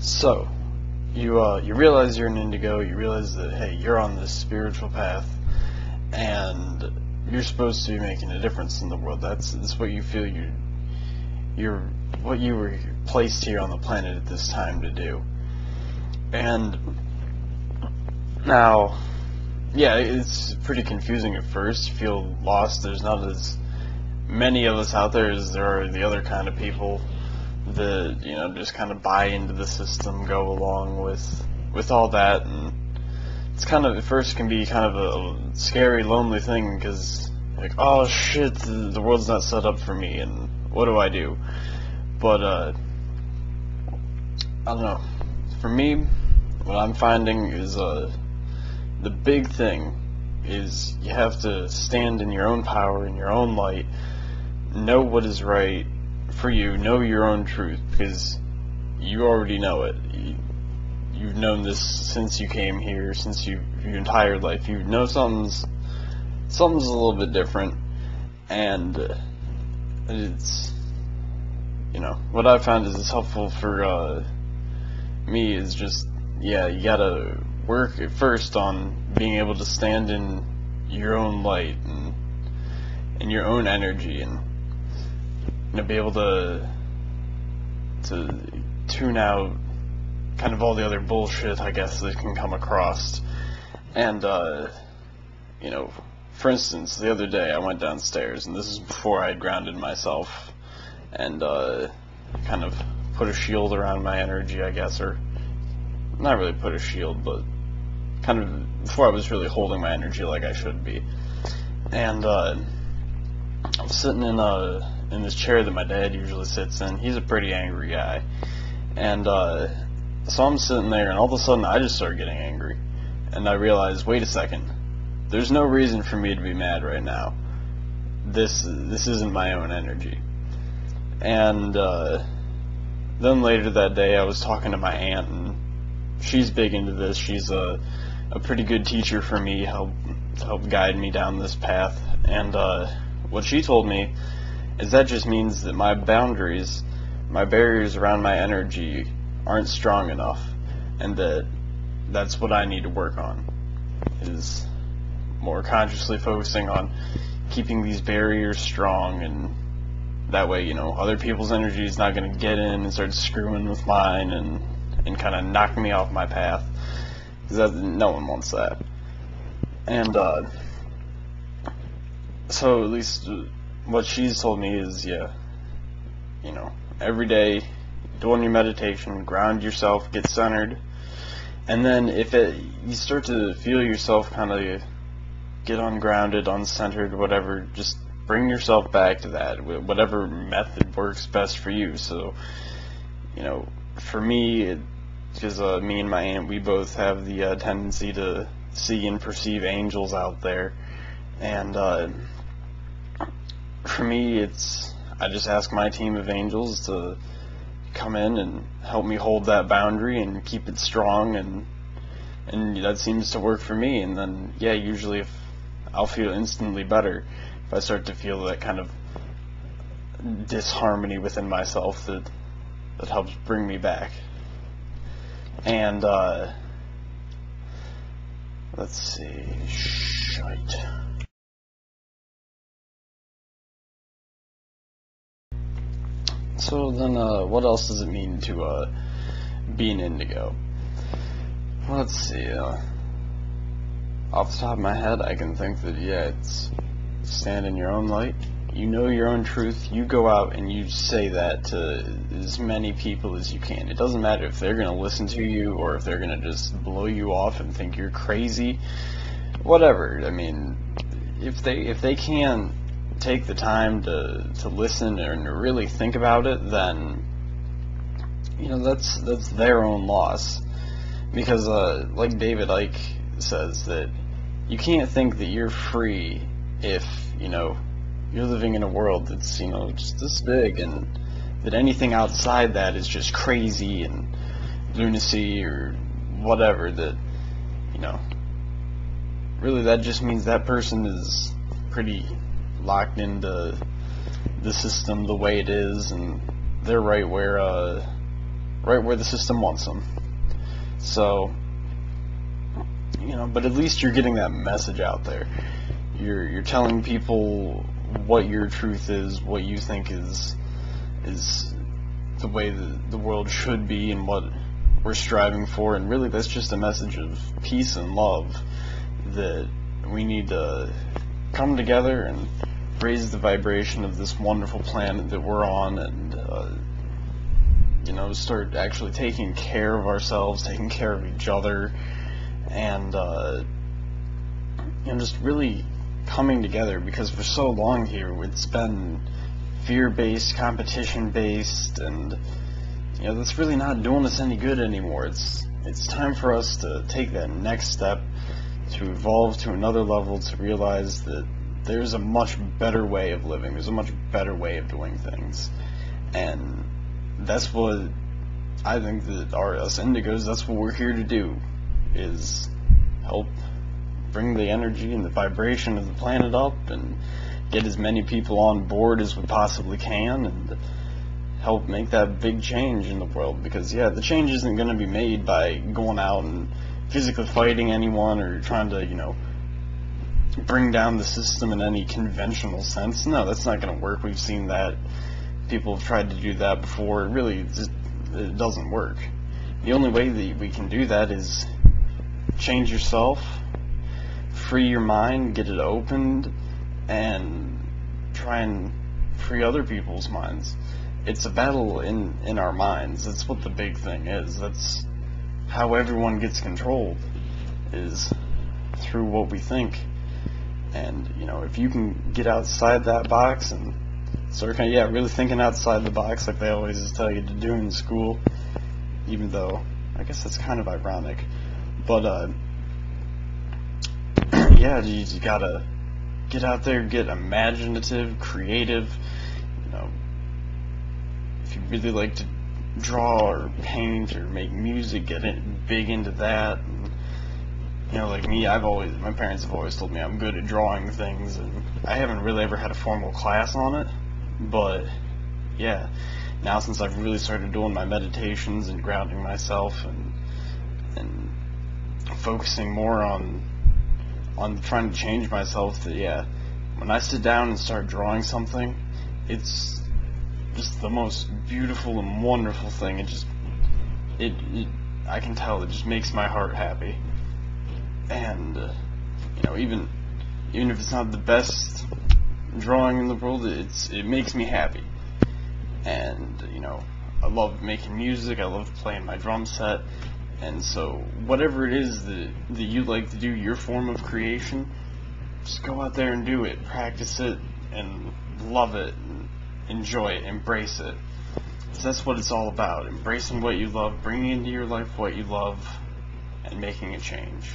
So, you realize you're an Indigo. You realize that hey, you're on this spiritual path, and you're supposed to be making a difference in the world. That's what you feel you're what you were placed here on the planet at this time to do. And now, yeah, it's pretty confusing at first. You feel lost. There's not as many of us out there as there are the other kind of people that just kind of buy into the system, go along with all that, and it's kind of at first can be kind of a scary, lonely thing because like, oh shit, the world's not set up for me, and what do I do? But I don't know. For me, what I'm finding is the big thing is you have to stand in your own power, in your own light, know what is right for you, know your own truth, because you already know it. You've known this since you came here, since your entire life. You know something's a little bit different, and it's what I found is helpful for me is just you gotta work at first on being able to stand in your own light and your own energy, and be able to tune out kind of all the other bullshit, I guess, that can come across. And for instance, the other day I went downstairs, and this is before I had grounded myself and kind of put a shield around my energy, I guess, or not really put a shield, but kind of before I was really holding my energy like I should be. And I was sitting in this chair that my dad usually sits in. He's a pretty angry guy, and so I'm sitting there, and all of a sudden I just start getting angry, and I realize, wait a second, there's no reason for me to be mad right now. This isn't my own energy. And then later that day I was talking to my aunt, and she's big into this. She's a pretty good teacher for me, help guide me down this path. And what she told me is that just means that my boundaries, my barriers around my energy aren't strong enough, and that's what I need to work on, is more consciously focusing on keeping these barriers strong, and that way, other people's energy is not going to get in and start screwing with mine and kind of knock me off my path, because no one wants that. And so at least what she's told me is, every day, doing your meditation, ground yourself, get centered, and then if you start to feel yourself kind of get ungrounded, uncentered, whatever, just bring yourself back to that, whatever method works best for you. So, for me, because me and my aunt, we both have the tendency to see and perceive angels out there, and for me, I just ask my team of angels to come in and help me hold that boundary and keep it strong, and that seems to work for me. And then usually if I'll feel instantly better if I start to feel that kind of disharmony within myself that helps bring me back. And let's see, shite. So then, what else does it mean to be an Indigo? Well, let's see. Off the top of my head, I can think that it's stand in your own light. You know your own truth. You go out and you say that to as many people as you can. It doesn't matter if they're gonna listen to you or if they're gonna just blow you off and think you're crazy. Whatever. I mean, if they can't take the time to listen and to really think about it, then that's their own loss. Because like David Icke says, that you can't think that you're free if you're living in a world that's just this big, and that anything outside that is just crazy and lunacy or whatever. That really that just means that person is pretty locked into the system the way it is, and they're right where right where the system wants them. So, but at least you're getting that message out there. You're telling people what your truth is, what you think is the way the world should be, and what we're striving for. And really, that's just a message of peace and love, that we need to come together and raise the vibration of this wonderful planet that we're on, and start actually taking care of ourselves, taking care of each other, and just really coming together. Because for so long here, it's been fear-based, competition-based, and that's really not doing us any good anymore. It's time for us to take that next step, to evolve to another level, to realize that there's a much better way of living, there's a much better way of doing things. And that's what I think that us Indigos, that's what we're here to do, is help bring the energy and the vibration of the planet up, and get as many people on board as we possibly can, and help make that big change in the world. Because the change isn't going to be made by going out and physically fighting anyone, or trying to bring down the system in any conventional sense. No, that's not going to work. We've seen that. People have tried to do that before. It doesn't work. The only way that we can do that is change yourself, free your mind, get it opened, and try and free other people's minds. It's a battle in our minds. That's what the big thing is. That's how everyone gets controlled, is through what we think. And if you can get outside that box and start really thinking outside the box, like they always tell you to do in school, even though I guess that's kind of ironic, but you gotta get out there, get imaginative, creative. If you really like to draw or paint or make music, get big into that. And, like me, my parents have always told me I'm good at drawing things, and I haven't really ever had a formal class on it, but now since I've really started doing my meditations and grounding myself and focusing more on trying to change myself, that when I sit down and start drawing something, it's just the most beautiful and wonderful thing. I can tell it just makes my heart happy. And even if it's not the best drawing in the world, it makes me happy. And I love making music, I love playing my drum set, and so whatever it is that you like to do, your form of creation, just go out there and do it, practice it, and love it, and enjoy it, embrace it. So that's what it's all about, embracing what you love, bringing into your life what you love, and making a change.